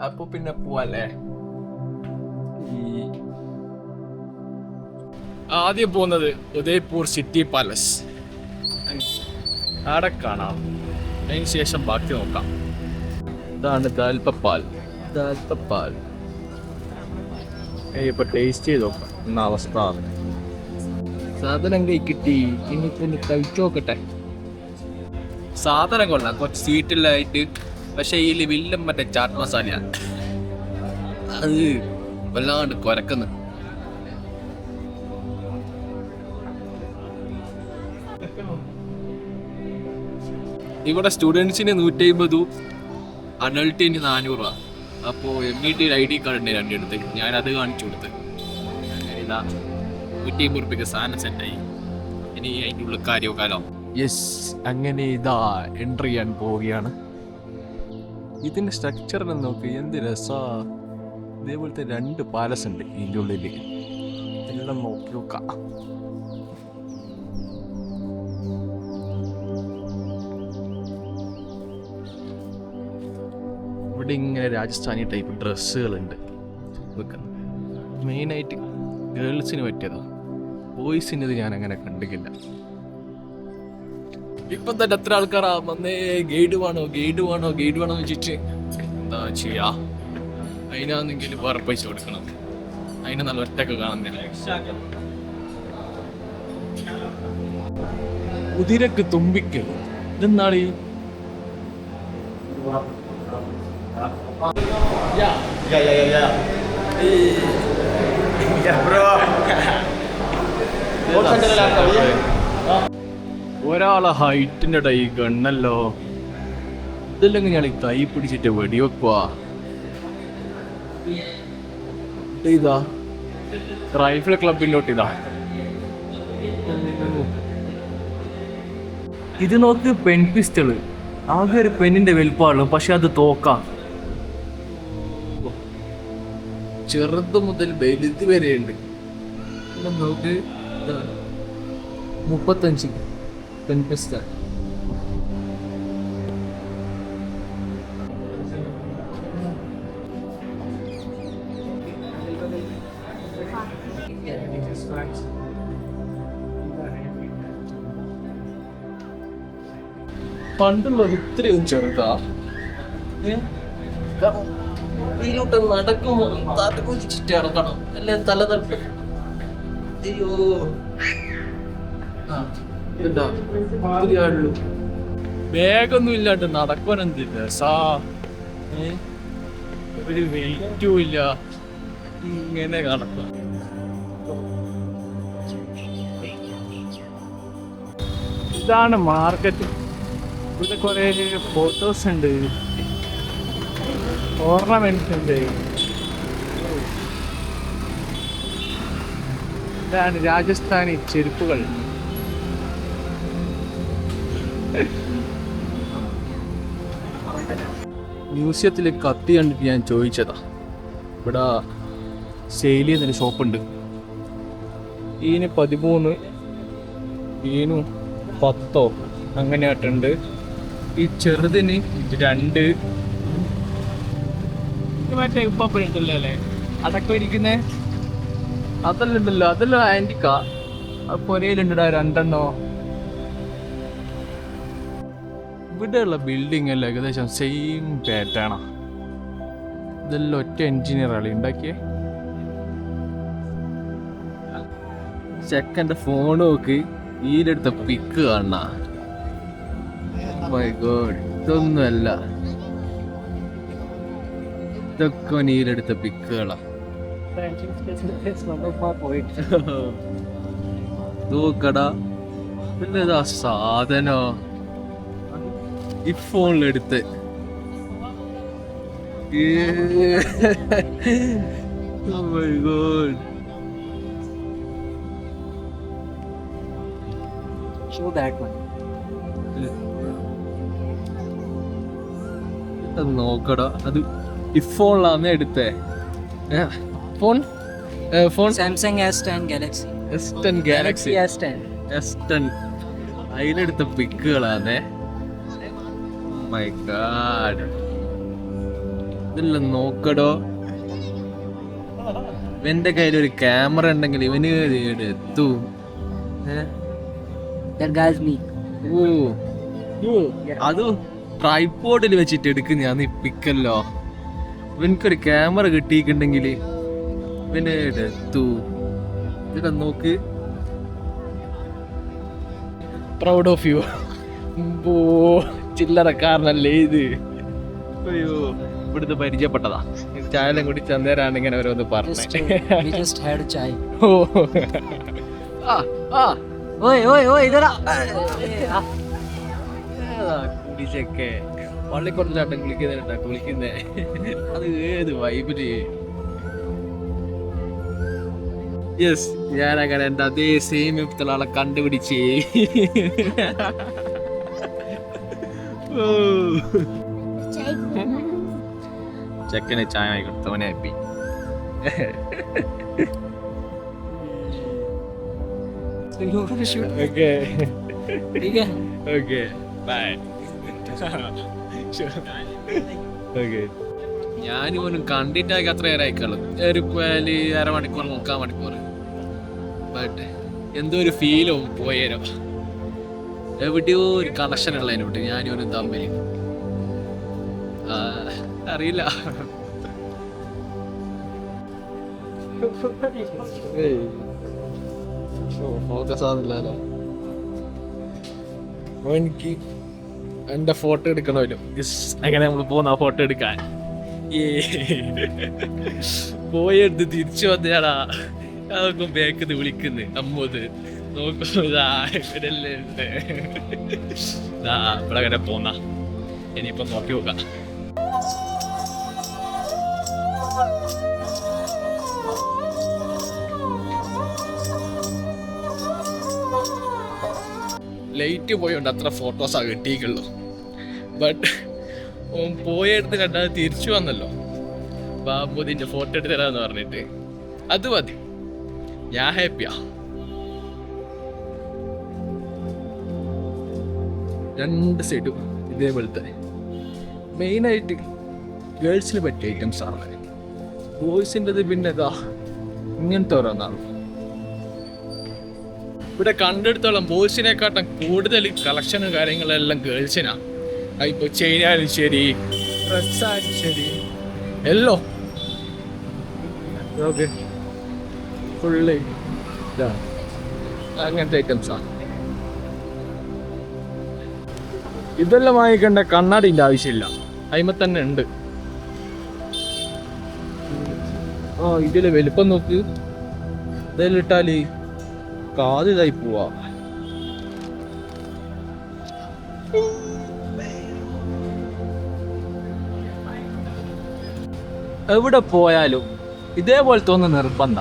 അപ്പൊ പിന്നെ പോവല്ലേ? ആദ്യം പോകുന്നത് ഉദയ്പൂർ സിറ്റി പാലസ്, അവിടെ കാണാം. അതിന് ശേഷം ബാക്കി നോക്കാം. ഇതാണ് ദാൽപപ്പാൽ. ഇപ്പൊ ടേസ്റ്റ് ചെയ്ത് നോക്കാം എന്ന അവസ്ഥ. സാധനം കൈ കിട്ടി, ഇനി കഴിച്ചു നോക്കട്ടെ. സാധനം കൊള്ളാം, കുറച്ച് സ്വീറ്റിലായിട്ട്. പക്ഷെ ഇതിൽ വില്ലം മറ്റേ ചാറ്റ് മസാലയാണ്, അത് വല്ലാണ്ട് കുരക്കുന്നു. ഇവിടെ സ്റ്റുഡൻസിന് 150, അഡൾട്ടിന് 400 രൂപ. അപ്പോൾ MVT ID കാർഡ് ഉണ്ട് എൻ്റെ അടുത്ത്, ഞാനത് കാണിച്ചു കൊടുത്ത്. ഇതാ 150 റുപ്യക്ക് സാധനം സെറ്റായി. ഇനി അതിൻ്റെ ഉള്ളിൽ കാര്യമൊക്കാലോ. യെസ്, അങ്ങനെ ഇതാ എൻട്രി ചെയ്യാൻ പോവുകയാണ്. ഇതിൻ്റെ സ്ട്രക്ചറിനെ നോക്ക്, എന്ത് രസാ. ഇതേപോലത്തെ 2 പാലസ് ഉണ്ട് ഇതിൻ്റെ ഉള്ളിൽ. എല്ലാം നോക്കി നോക്കാം. ഇവിടെ ഇങ്ങനെ രാജസ്ഥാനി ടൈപ്പ് ഡ്രസ്സുകളുണ്ട്. മെയിനായിട്ട് ഗേൾസിന് പറ്റിയതാ, ബോയ്സിന് ഇത് ഞാൻ അങ്ങനെ കണ്ടിട്ടില്ല. ഇപ്പം തന്നെ എത്ര ആൾക്കാരാ വന്നേ, ഗൈഡ് വേണോ വെച്ചിട്ട്. എന്താ ചെയ്യാ, അതിനാണെങ്കിലും വേറെ പൈസ കൊടുക്കണം. അതിന് നല്ല ഒറ്റക്ക് കാണുന്നില്ല. കുതിരക്ക് തുമ്പിക്ക് ഇതെന്നാളീ. ഒരാളെ ഹൈറ്റിന്റെ ടൈ ഗണ്ണല്ലോ. ഇതല്ലെങ്കിൽ ഞാൻ കൈ പിടിച്ചിട്ട് വെടിവെക്കുവാ. ഇതാ റൈഫിൾ ക്ലബിലോട്ട്. ഇതാ ഇത് നോക്ക്, പെൻ പിസ്റ്റള്. ആകെ ഒരു പെന്നിന്റെ വലുപ്പമുള്ളൂ, പക്ഷെ അത് തോക്കാം. ചെറുത് മുതൽ വലുത് വരെ ഉണ്ട്. നോക്ക്, 35 പെൻ പിസ്റ്റൾ. പണ്ടുള്ളത് ഇത്രയും ചെറുതാ. ഇതിലോട്ട് നടക്കുമ്പോൾ തലകുലിച്ചിട്ട് ഇറങ്ങണം, അല്ലെ തല തട്ടും. അയ്യോ, ബാഗൊന്നും ഇല്ലാണ്ട് നടക്കാൻ എന്ത് രസാ. ഒരു വെയിറ്റും ഇല്ല, ഇങ്ങനെ നടക്കാം. ഇതാണ് മാർക്കറ്റ്. ഇവിടെ കുറെ ഫോട്ടോസ് ഉണ്ട്, ഓർണമെന്റ്സ് ഉണ്ട്. ഇതാണ് രാജസ്ഥാനി ചെരുപ്പുകൾ. മ്യൂസിയത്തിൽ കത്തി കണ്ടിട്ട് ഞാൻ ചോദിച്ചതാ. ഇവിടെ സെയിൽ ചെയ്യുന്നൊരു ഷോപ്പുണ്ട്. ഇതിന് 13, ഇതിനും 10 അങ്ങനെയായിട്ടുണ്ട്. ഈ ചെറുതിന് 2. മറ്റേ ഇപ്പല്ലേ അതൊക്കെ ഇരിക്കുന്നേ, അതെല്ലാം ഉണ്ടല്ലോ, അതെല്ലാം ആന്റിക്കാ. പൊരയിലുണ്ടാ 2 ഇവിടെയുള്ള ബിൽഡിംഗ് എല്ലാം ഏകദേശം സെയിം പാറ്റേണാ. ഇതെല്ലാം ഒറ്റ എൻജിനീയറാണ് ഉണ്ടാക്കിയേ. ചെക്കൻ്റെ ഫോൺ നോക്ക്, ഈരെടുത്ത പിക്ക് കാണണ. മൈ ഗോഡ്, ഇതൊന്നുമല്ല, ഇതൊക്കെ നീരെടുത്ത പിക്കുകളാ. നോക്കടാ, പിന്നെ ഇതാ സാധനോ ഈ ഫോണിലെടുത്ത്. Oh my God. Show that one. നോക്കടാ, അത് ഈ ഫോണിലാന്നേ എടുത്തേ. Phone Samsung S10 Galaxy. S10 Galaxy S10 അതിലെടുത്ത പിക്കുകളാന്നേ. മൈ ഗാഡ്, ഇതെല്ലാം നോക്കടോ. ഇവന്റെ കയ്യിൽ ഒരു ക്യാമറ ഉണ്ടെങ്കിൽ ഇവന് എത്തു. That guy's me. ഓ അത് ട്രൈപോഡിൽ വെച്ചിട്ട് എടുക്കുന്ന ഞാൻ പിക്കല്ലോ. ഇവനക്കൊരു ക്യാമറ കിട്ടിയിട്ടുണ്ടെങ്കിൽ ഇവന് എത്തു. ഇതാ നോക്ക്. Proud of U. ചില്ലറക്കാരനല്ലേ ഇത്. അയ്യോ ഇവിടുത്തെ പരിചയപ്പെട്ടതാ. ചായലും കൂടി ചന്തേരാണ് ഇങ്ങനെ ഓരോന്ന് പറഞ്ഞു. We just had chai. Oh Oi, oi, oi, idhar aa. കുടിച്ചൊക്കെ പള്ളിക്കൊണ്ടാട്ടം കുളിക്കുന്നേ അത് ഏത് വൈബില്. യെസ് ഞാനങ്ങനെ എൻ്റെ അതേ സെയിം യുക്തുള്ള ആളെ കണ്ടുപിടിച്ചേ. ചെക്കന് ചായ വാങ്ങി കൊടുത്തവനെ happy. So you want to shoot? Okay ठीक है. Okay bye. ഓക്കെ ഞാനിവനും കണ്ടിട്ടാക്കി അത്ര നേരമായിക്കളും. ഏറിപ്പോയാല് 1/2 മണിക്കൂർ 3/4 മണിക്കൂർ. ബട്ട് എന്തോ ഒരു ഫീലും പോയേരോ. എവിടെയോ ഒരു കണക്ഷൻ ഉള്ളതിനോട്ട് ഞാനിവനും തമ്മിൽ അറിയില്ല. ഫോക്കസ് ആവുന്നില്ലല്ലോ. എനിക്ക് എന്റെ ഫോട്ടോ എടുക്കണമല്ലോ. അങ്ങനെ നമ്മൾ പോന്ന ഫോട്ടോ എടുക്കാൻ പോയെടുത്ത് തിരിച്ചു വന്നയാടാ. അതൊക്കെ ബേക്കത് വിളിക്കുന്നു അമ്മത് നോക്കുന്നല്ലേ. ഇവിടെ അങ്ങനെ പോന്ന ഇനിയിപ്പൊ നോക്കി നോക്കാം. ലൈറ്റ് പോയോണ്ട് അത്ര ഫോട്ടോസാ കിട്ടിയിട്ടുള്ളൂ. ബട്ട് പോയെടുത്ത് കണ്ടാൽ തിരിച്ചു വന്നല്ലോ. ബാബുദിന്റെ ഫോട്ടോ എടുത്ത് തരാന്ന് പറഞ്ഞിട്ട് അത് മതി. ഞാൻ ഹാപ്പിയാ. രണ്ട് സൈഡും ഇതേപോലത്തെ മെയിനായിട്ട് ഗേൾസിന് പറ്റിയ ഐറ്റംസ് ആണ്. ബോയ്സിൻ്റെത് പിന്നെ ഇതാ ഇങ്ങനത്തെ ഓരോന്നാണ്. ഇവിടെ കണ്ടെടുത്തോളം ബോയ്സിനെക്കാട്ടും കൂടുതൽ കളക്ഷനും കാര്യങ്ങളെല്ലാം ഗേൾസിനാ. ഇപ്പോൾ ചെയിനായാലും ശരി, ഡ്രസ്സായാലും ശരി, എല്ലോ ഓക്കെ ഫുള്ള് ഇതാ അങ്ങനത്തെ ഐറ്റംസാണ്. ഇതെല്ലാം വാങ്ങിക്കേണ്ട കണ്ണാടിൻ്റെ ആവശ്യമില്ല, അതിമ തന്നെ ഉണ്ട്. ഇതില് വലുപ്പം നോക്ക്. ഇതെല്ലാം ഇട്ടാല് കാതിതായി പോവാ. എവിടെ പോയാലും ഇതേപോലത്തെ ഒന്ന് നിർബന്ധ.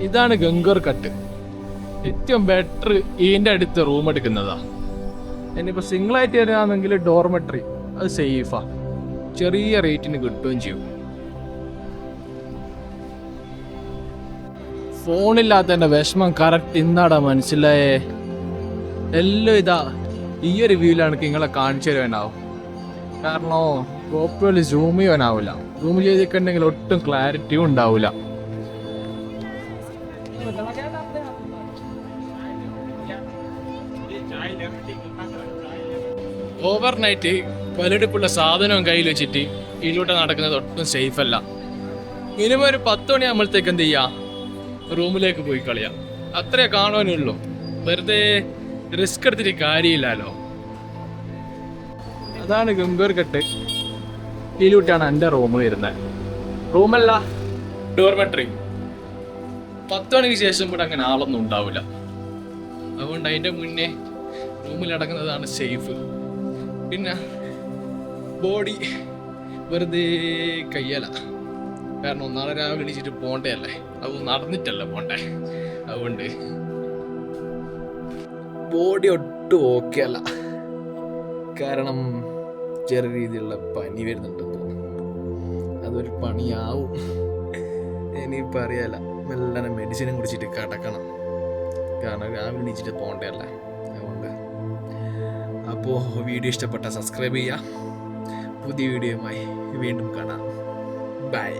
ഇതാണ് ഗംഗൂർ കട്ട്. ഏറ്റവും ബെറ്റർ ഇതിൻ്റെ അടുത്ത് റൂം എടുക്കുന്നതാ. ഇനിയിപ്പോൾ സിംഗിളായിട്ട് വരികയാണെങ്കിൽ ഡോർമെട്രി, അത് സേഫാ, ചെറിയ റേറ്റിന് കിട്ടുകയും ചെയ്യും. ഫോണില്ലാത്തതിൻ്റെ വിഷമം കറക്റ്റ് ഇന്നാടാ മനസ്സിലായേ. എല്ലാം ഇതാ ഈ ഒരു വ്യൂവിലാണ് നിങ്ങളെ കാണിച്ചു തരുവാനാവും. കാരണം പ്രോപ്പർലി സൂം ചെയ്യാനാവില്ല. സൂം ചെയ്തിട്ടുണ്ടെങ്കിൽ ഒട്ടും ക്ലാരിറ്റിയും ഉണ്ടാവില്ല. ഓവർനൈറ്റ് പലടുപ്പുള്ള സാധനവും കയ്യിൽ വെച്ചിട്ട് ഇതിലൂടെ നടക്കുന്നത് ഒട്ടും സേഫ് അല്ല. മിനിമം ഒരു 10 മണിയാകുമ്പോഴത്തേക്ക് എന്ത് ചെയ്യാം, റൂമിലേക്ക് പോയി കളിയാം. അത്രേ കാണുവാനുള്ളൂ. വെറുതെ റിസ്ക് എടുത്തിട്ട് കാര്യമില്ലല്ലോ. അതാണ് ഗംഗൂർ കട്ട്. ഇതിലൂട്ടാണ് എൻ്റെ റൂം വരുന്നത്. റൂമല്ല, ഡോർമെട്രി. 10 മണിക്ക് ശേഷം ഇവിടെ അങ്ങനെ ആളൊന്നും ഉണ്ടാവില്ല. അതുകൊണ്ട് അതിൻ്റെ മുന്നേ റൂമിലടങ്ങുന്നതാണ് സേഫ്. പിന്നെ ബോഡി വെറുതെ കയ്യല. കാരണം നാളെ രാവിലെ എണീച്ചിട്ട് പോകണ്ടേ അല്ലേ, അത് നടന്നിട്ടല്ല പോണ്ടേ. അതുകൊണ്ട് ബോഡി ഒട്ടും ഓക്കെ അല്ല. കാരണം ചെറിയ രീതിയിലുള്ള പനി വരുന്നുണ്ടെന്ന് തോന്നുന്നു. അതൊരു പണിയാവും. ഇനിയിപ്പോൾ അറിയാല, മെല്ലനെ മെഡിസിനും കുടിച്ചിട്ട് കിടക്കണം. കാരണം രാവിലെ എണീച്ചിട്ട് പോകണ്ടേ അല്ലേ. അതുകൊണ്ട് അപ്പോൾ വീഡിയോ ഇഷ്ടപ്പെട്ട സബ്സ്ക്രൈബ് ചെയ്യുക. പുതിയ വീഡിയോയുമായി വീണ്ടും കാണാം. ബൈ.